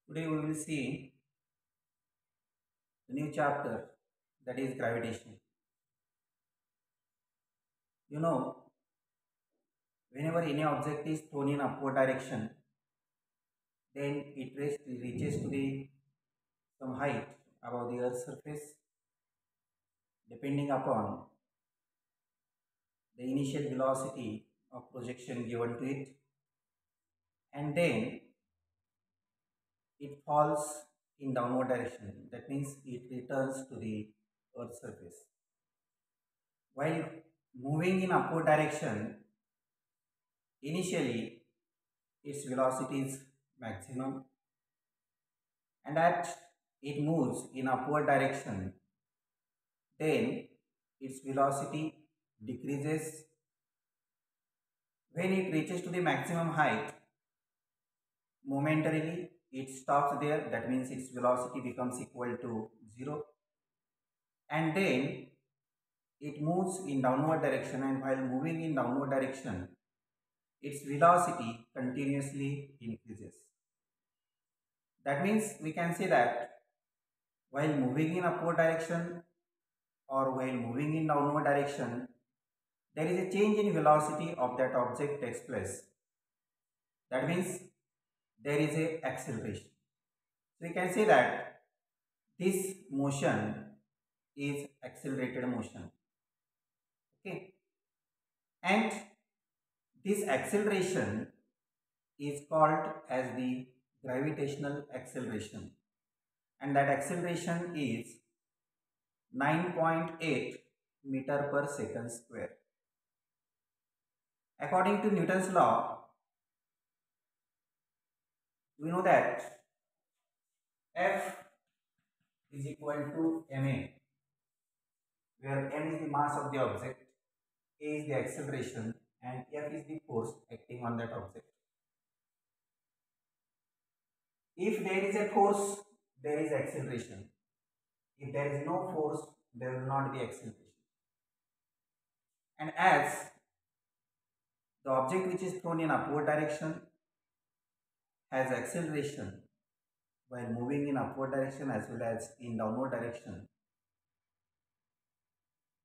Today we will see the new chapter, that is gravitation. You know, whenever any object is thrown in upward direction, then reaches to the some height above the earth's surface, depending upon the initial velocity of projection given to it, and then it falls in downward direction. That means it returns to the earth's surface. While moving in upward direction, initially its velocity is maximum, and as it moves in upward direction, then its velocity decreases. When it reaches to the maximum height, momentarily it stops there. That means its velocity becomes equal to 0, and then it moves in downward direction, and while moving in downward direction, its velocity continuously increases. That means we can say that while moving in upward direction or while moving in downward direction, there is a change in velocity of that object takes place. That means there is a acceleration. So you can say that this motion is accelerated motion. Okay, and this acceleration is called as the gravitational acceleration, and that acceleration is 9.8 meter per second square. According to Newton's law, we know that F is equal to ma, where m is the mass of the object, a is the acceleration, and F is the force acting on that object. If there is a force, there is acceleration. If there is no force, there will not be acceleration. And as the object which is thrown in upward direction has acceleration while moving in upward direction as well as in downward direction,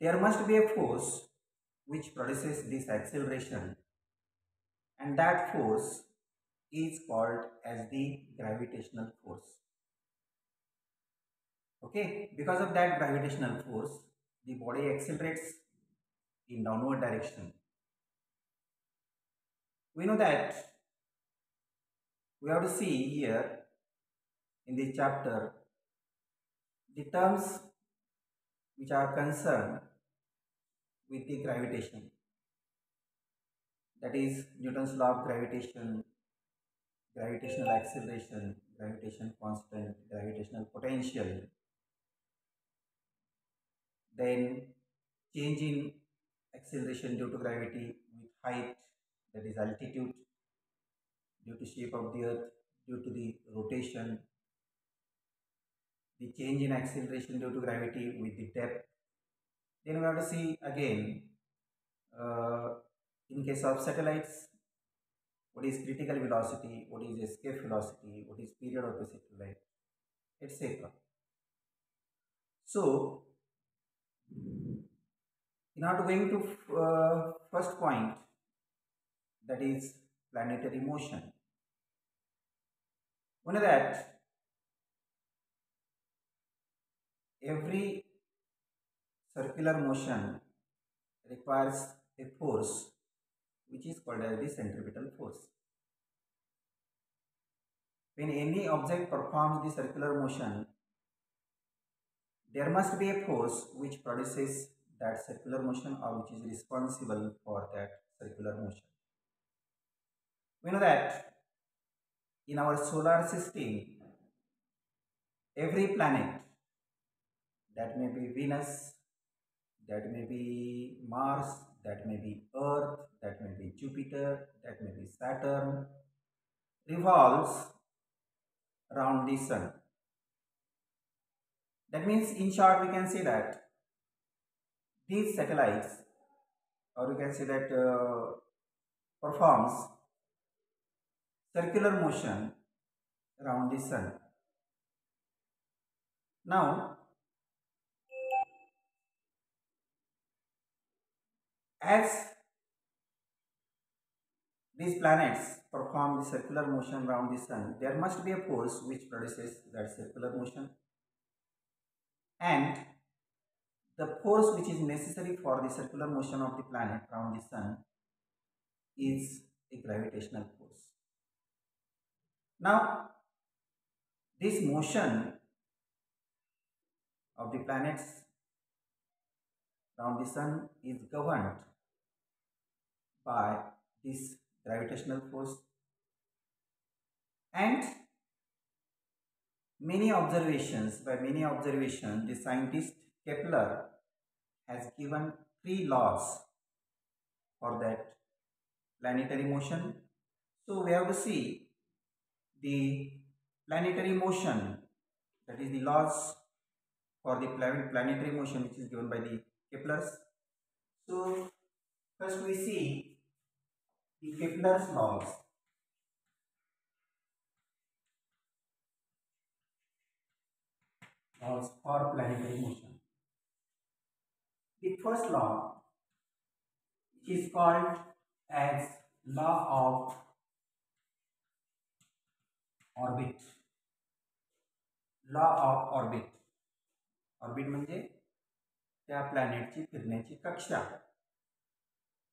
there must be a force which produces this acceleration, and that force is called as the gravitational force. Okay, because of that gravitational force, the body accelerates in downward direction. We know that we have to see here in this chapter the terms which are concerned with the gravitation, that is Newton's law of gravitation, gravitational acceleration, gravitation constant, gravitational potential, then change in acceleration due to gravity with height, that is altitude, due to shape of the earth, due to the rotation, the change in acceleration due to gravity with the depth. Then we have to see again, uh, in case of satellites, what is critical velocity, what is escape velocity, what is period of the satellite, etc. So, now going to first point, that is planetary motion. We know that every circular motion requires a force which is called as the centripetal force. When any object performs the circular motion, there must be a force which produces that circular motion or which is responsible for that circular motion. We know that in our solar system, every planet, that may be Venus, that may be Mars, that may be Earth, that may be Jupiter, that may be Saturn, revolves around the sun. That means, in short, we can say that these satellites, or we can say that performs circular motion around the sun. Now, as these planets perform the circular motion around the sun, there must be a force which produces that circular motion, and the force which is necessary for the circular motion of the planet around the sun is a gravitational force. Now, this motion of the planets around the sun is governed by this gravitational force, and by many observations, the scientist Kepler has given 3 laws for that planetary motion. So we have to see the planetary motion, that is the laws for the planetary motion which is given by the Kepler's. So first we see the Kepler's laws. Laws for planetary motion. The first law, which is called as law of orbit. Law of orbit. Orbit म्हणजे त्या प्लॅनेटची फिरण्याची कक्षा.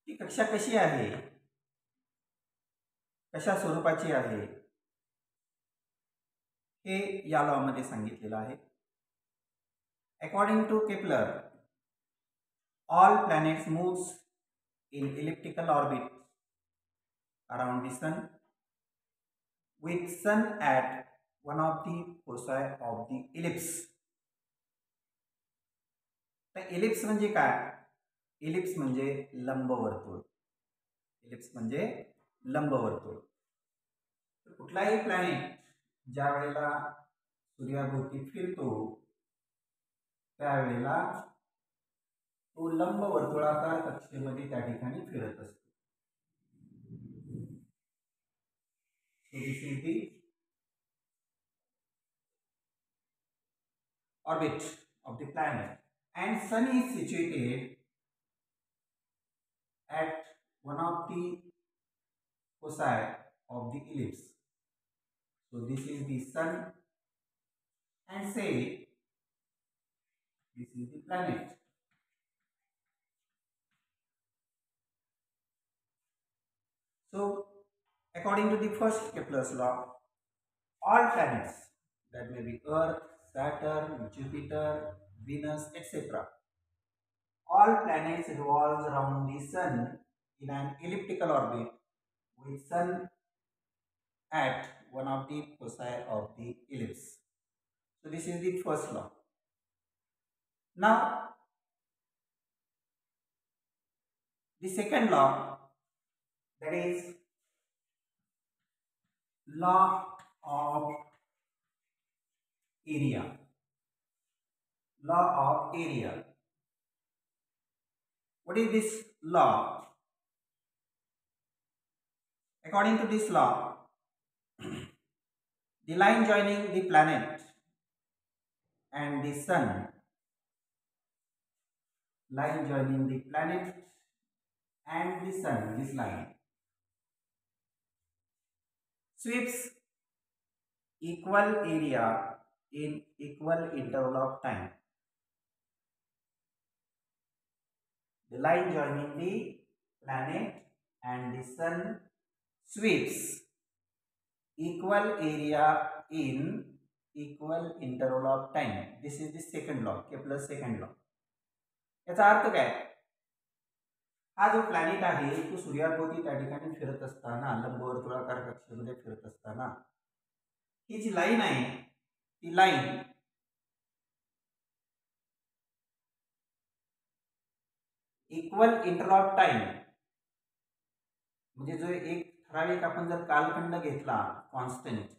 ती कक्षा कशी आहे, कशा स्वरूपाची आहे, हे या लॉ मध्ये सांगितलेलं आहे. According to Kepler, all planets moves in elliptical orbit around the sun, with sun at one of the foci of the ellipse. तर इलिप्स म्हणजे काय? इलिप्स म्हणजे लंबवर्तुळ. इलिप्स म्हणजे लंबवर्तुळ. कुठलाही प्लॅनेट ज्या वेळेला सूर्याभोवती फिरतो त्यावेळेला तो लंबवर्तुळाकार कक्षेमध्ये त्या ठिकाणी फिरत असतो. So this is the orbit of the planet, and sun is situated at one of the foci of the ellipse. So this is the sun, and say this is the planet. So according to the first Kepler's law, all planets, that may be Earth, Saturn, Jupiter, Venus, etc., all planets revolve around the sun in an elliptical orbit with sun at one of the foci of the ellipse. So this is the first law. Now the second law, that is law of area. Law of area. What is this law? According to this law, the line joining the planet and the sun, line joining the planet and the sun, this line sweeps equal area in equal interval of time. The line joining the planet and the sun sweeps equal area in equal interval of time. This is the second law, Kepler's second law. याचा अर्थ काय? हा जो planet आहे तो सूर्याभोवती त्या ठिकाणी फिरत असताना, लंबवर्तुळाकार कक्षेमध्ये फिरत असताना, ही जी लाईन आहे ती line equal interval of time, म्हणजे जो एक ठराविक आपण जर कालखंड घेतला कॉन्स्टंट,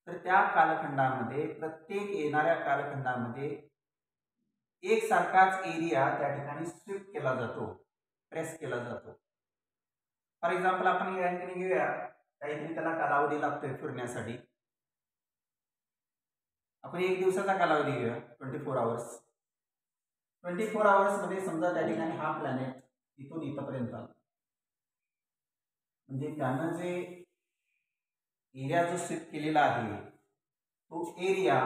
तर त्या कालखंडामध्ये प्रत्येक येणाऱ्या कालखंडामध्ये एक सारखाच एरिया त्या ठिकाणी स्वीप केला जातो, प्रेस केला जातो. फॉर एक्झाम्पल आपण या ठिकाणी घेऊया, काहीतरी त्याला कालावधी लागतोय फिरण्यासाठी, आपण एक दिवसाचा कालावधी घेऊया 24 आवर्स. 24 आवर्समध्ये समजा त्या ठिकाणी हा प्लॅनेट इथून इथपर्यंत आला, म्हणजे त्यानं जे एरिया जो स्वीप केलेला आहे तो एरिया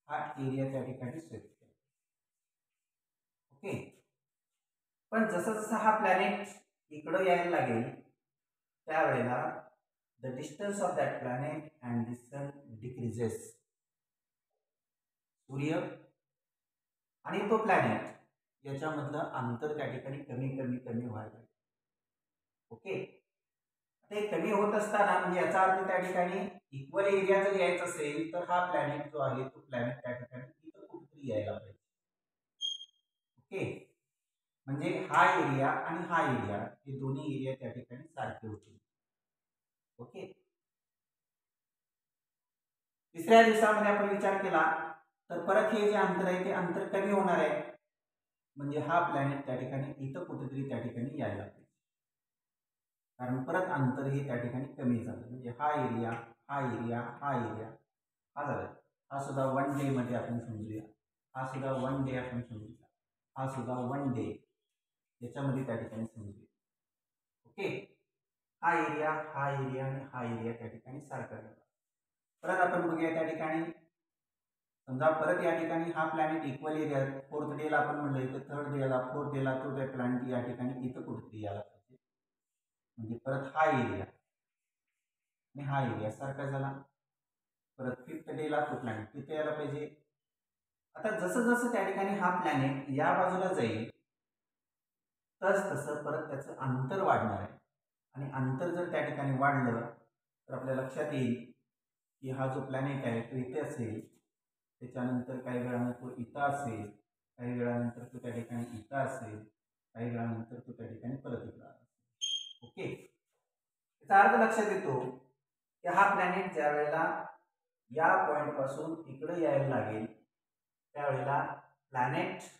हा एरिया त्या ठिकाणी स्वीप केला. ओके. पण जसं जसं हा प्लॅनेट इकडं यायला लागेल त्यावेळेला the distance of that planet and the sun decreases. सूर्य आणि तो प्लॅनेट याच्यामधलं अंतर त्या ठिकाणी कमी कमी कमी व्हायला लागेल. ओके. ते कमी होत असताना म्हणजे याचा अर्थ त्या ठिकाणी इक्वल एरिया जर यायचा असेल तर हा प्लॅनेट जो आहे तो प्लॅनेट त्या ठिकाणी इथं कुठेतरी यायला पाहिजे. ओके. म्हणजे हा एरिया आणि हा एरिया हे दोन्ही एरिया त्या ठिकाणी सारखे होतील. ओके. तिसऱ्या दिवसामध्ये आपण विचार केला तर परत हे जे अंतर आहे ते अंतर कमी होणार आहे, म्हणजे हा प्लॅनेट त्या ठिकाणी इथं कुठेतरी त्या ठिकाणी यायला पाहिजे, कारण परत अंतर हे त्या ठिकाणी कमी झालं. म्हणजे हा एरिया हा एरिया हा एरिया हा झाला. हा सुद्धा 1 डे मध्ये आपण समजूया, हा सुद्धा 1 डे आपण समजूया, हा सुद्धा 1 डे याच्यामध्ये त्या ठिकाणी समजूया. ओके. हा एरिया आणि हा एरिया त्या ठिकाणी सारखा झाला. परत आपण बघूया त्या ठिकाणी समजा परत या ठिकाणी हा प्लॅनेट इक्वल एरिया 4th डेला आपण म्हणलं तर 3rd डेला 4th डेला तो त्या प्लॅनेट या ठिकाणी इथं कुठेतरी यायला पाहिजे, म्हणजे परत हा एरिया आणि हा एरिया सारखा झाला. परत 5th डेला तो प्लॅनेट तिथे यायला पाहिजे. आता जसं जसं त्या ठिकाणी हा प्लॅनेट या बाजूला जाईल तसं परत त्याचं अंतर वाढणार आहे, आणि अंतर जर त्या ठिकाणी वाढलं तर आपल्या लक्षात येईल की हा जो प्लॅनेट आहे तो इथे असेल, त्याच्यानंतर काही वेळानंतर तो इथं असेल, काही वेळानंतर तो त्या ठिकाणी इथं असेल, काही वेळानंतर तो त्या ठिकाणी परत इथं असेल. ओके. याचा अर्थ लक्षात येतो की हा प्लॅनेट ज्या वेळेला या पॉइंट पासून इकडे यायला लागेल त्यावेळेला प्लॅनेट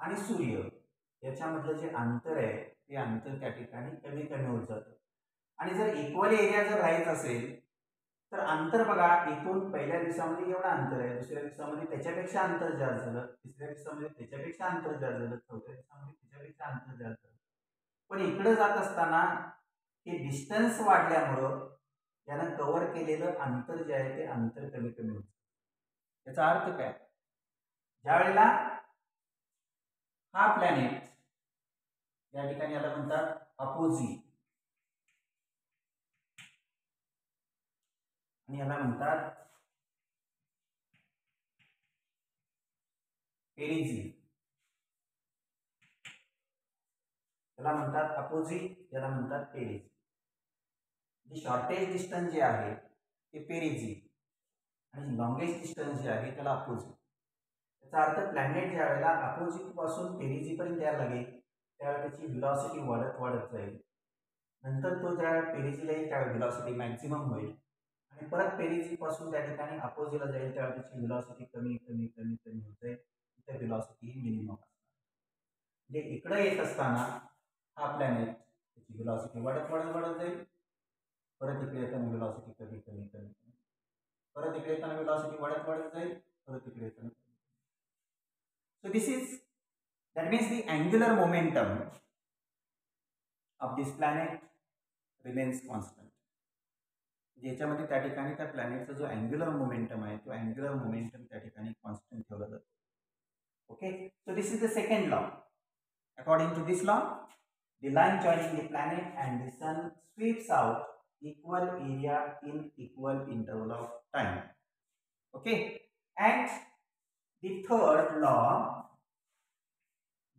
आणि सूर्य याच्यामधलं जे अंतर आहे ते अंतर त्या ठिकाणी कमी कमी होत जातं. आणि जर इक्वल एरिया जर राहायचं असेल तर अंतर बघा, इथून पहिल्या दिवसामध्ये एवढं अंतर आहे, दुसऱ्या दिवसामध्ये त्याच्यापेक्षा अंतर जास्त झालं, तिसऱ्या दिवसामध्ये त्याच्यापेक्षा अंतर जास्त झालं, चौथ्या दिवसामध्ये त्याच्यापेक्षा अंतर जास्त झालं. पण इकडे जात असताना हे डिस्टन्स वाढल्यामुळं त्यानं कव्हर केलेलं अंतर जे आहे ते अंतर कमी कमी होतं. याचा अर्थ काय, ज्या वेळेला हा प्लॅनेट या ठिकाणी याला म्हणतात अपोझी आणि याला म्हणतात पेरिजी, याला म्हणतात अपोझी, याला म्हणतात पेरिजी. जे शॉर्टेज डिस्टन्स जे आहे ते पेरिजी आणि लॉंगेस्ट डिस्टन्स जे आहे त्याला अपोझी. याचा अर्थ प्लॅनेट ज्या वेळेला अपोझिट पासून पेरिजी पर्यंत यायला लागेल त्यावेळेला त्याची व्हेलॉसिटी वाढत वाढत जाईल. नंतर तो ज्या पेरिजीला येईल त्यावेळेला व्हेलॉसिटी मॅक्झिमम होईल आणि परत पेरिजी पासून त्या ठिकाणी अपोझिटला जाईल त्यावेळेला त्याची व्हेलॉसिटी कमी कमी कमी कमी होत जाईल, त्या व्हेलॉसिटी ही मिनिमम असणार. म्हणजे इकडे येत असताना हा प्लॅनेट त्याची व्हेलॉसिटी वाढत वाढत वाढत जाईल, परत इकडे येताना व्हेलॉसिटी कमी कमी कमी कमी, परत इकडे येताना व्हेलॉसिटी वाढत वाढत जाईल, परत इकडे येताना. So this is, that means the angular momentum of this planet remains constant. ज्याच्यामध्ये त्या ठिकाणी त्या प्लॅनेटचा जो अँग्युलर मोमेंटम आहे तो अँग्युलर मोमेंटम त्या ठिकाणी कॉन्स्टंट ठेवला जातो. Okay. So this is the second law. According to this law, the line joining the planet and the sun sweeps out equal area in equal interval of time. Okay. And the third law,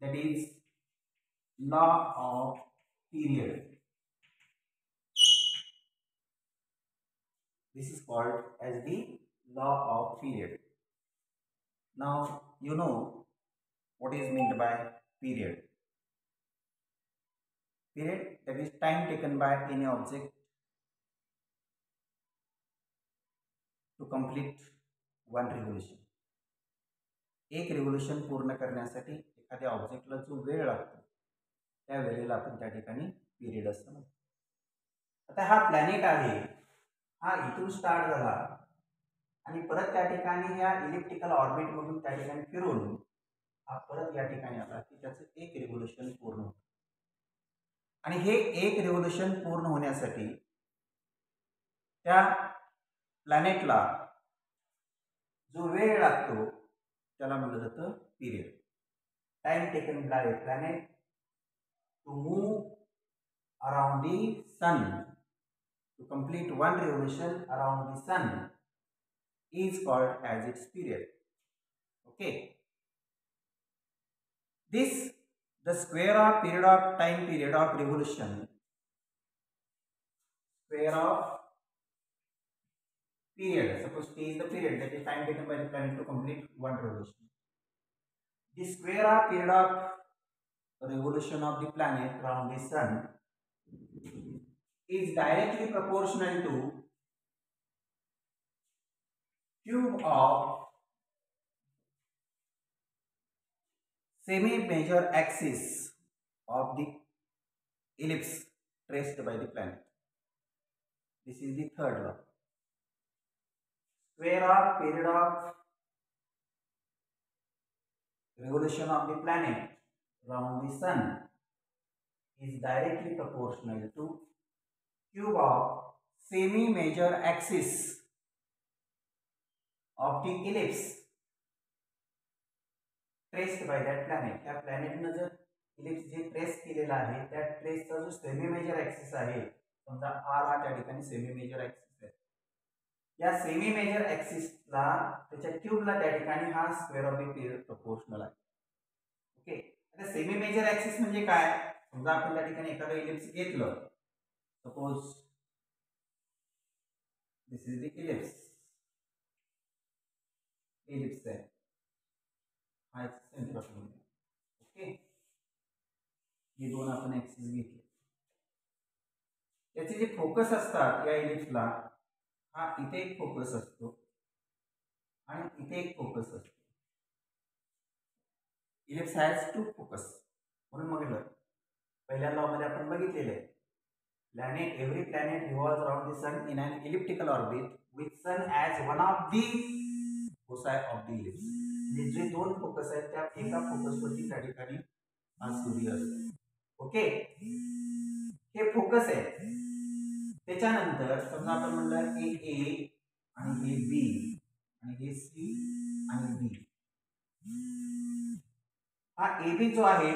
that is law of period. This is called as the law of period. Now you know what is meant by period. Period, that is time taken by any object to complete one revolution. एक revolution पूर्ण करण्यासाठी एखाद्या ऑब्जेक्टला जो वेळ लागतो त्या वेळेला आपण त्या ठिकाणी पिरियड असं म्हणतो. आता हा प्लॅनेट आहे, हा इथून स्टार्ट झाला आणि परत त्या ठिकाणी ह्या इलिप्टिकल ऑर्बिट मधून त्या ठिकाणी फिरून हा परत या ठिकाणी आला की त्याचं एक रिव्होल्यूशन पूर्ण होतं. आणि हे एक रिव्होल्यूशन पूर्ण होण्यासाठी त्या प्लॅनेटला जो वेळ लागतो त्याला म्हटलं जातं period. Time taken by planet to move around the sun, to complete one revolution around the sun is called as its period. Okay, this the square of period of time period of revolution, square of period, suppose t is the period that is time taken by the planet to complete one revolution. The square of period of revolution of the planet around the sun is directly proportional to cube of semi-major axis of the ellipse traced by the planet. This is the third law. Square of period of revolution of the planet around the sun is directly proportional to cube of semi-major axis of the ellipse traced by that planet. त्या प्लॅनेटनं जर ellipse जे trace केलेला आहे त्या ट्रेसचा जो semi major axis आहे, समजा are हा त्या ठिकाणी सेमी मेजर ऍक्सिस आहे, या सेमी मेजर ऍक्सिसला त्याच्या क्यूबला त्या ठिकाणी हा square of the period proportional आहे. ओके, आता सेमी मेजर ऍक्सिस म्हणजे काय? समजा आपण त्या ठिकाणी एखादं इलिप्स घेतलं, suppose this is the ellipse आहे, हा सेंटर ऑफ इलिप्स. ओके, हे दोन आपण ऍक्सिस घेतले, त्याचे जे फोकस असतात या इलिप्सला, हा इथे एक फोकस असतो आणि इथे एक फोकस असतो. Ellipse has two focus. म्हणून म्हटलं पहिल्या लॉ मध्ये आपण बघितलेलं आहे, planet every planet revolves around the sun in an elliptical orbit with sun as one of the foci of the ellipse. म्हणजे जे दोन फोकस आहेत त्या एका फोकस वरती त्या ठिकाणी हा सूर्य असतो. ओके, हे फोकस आहे. त्याच्यानंतर समजा आपण म्हणलं हे ए आणि हे बी आणि हे सी आणि डी, हा ए बी जो आहे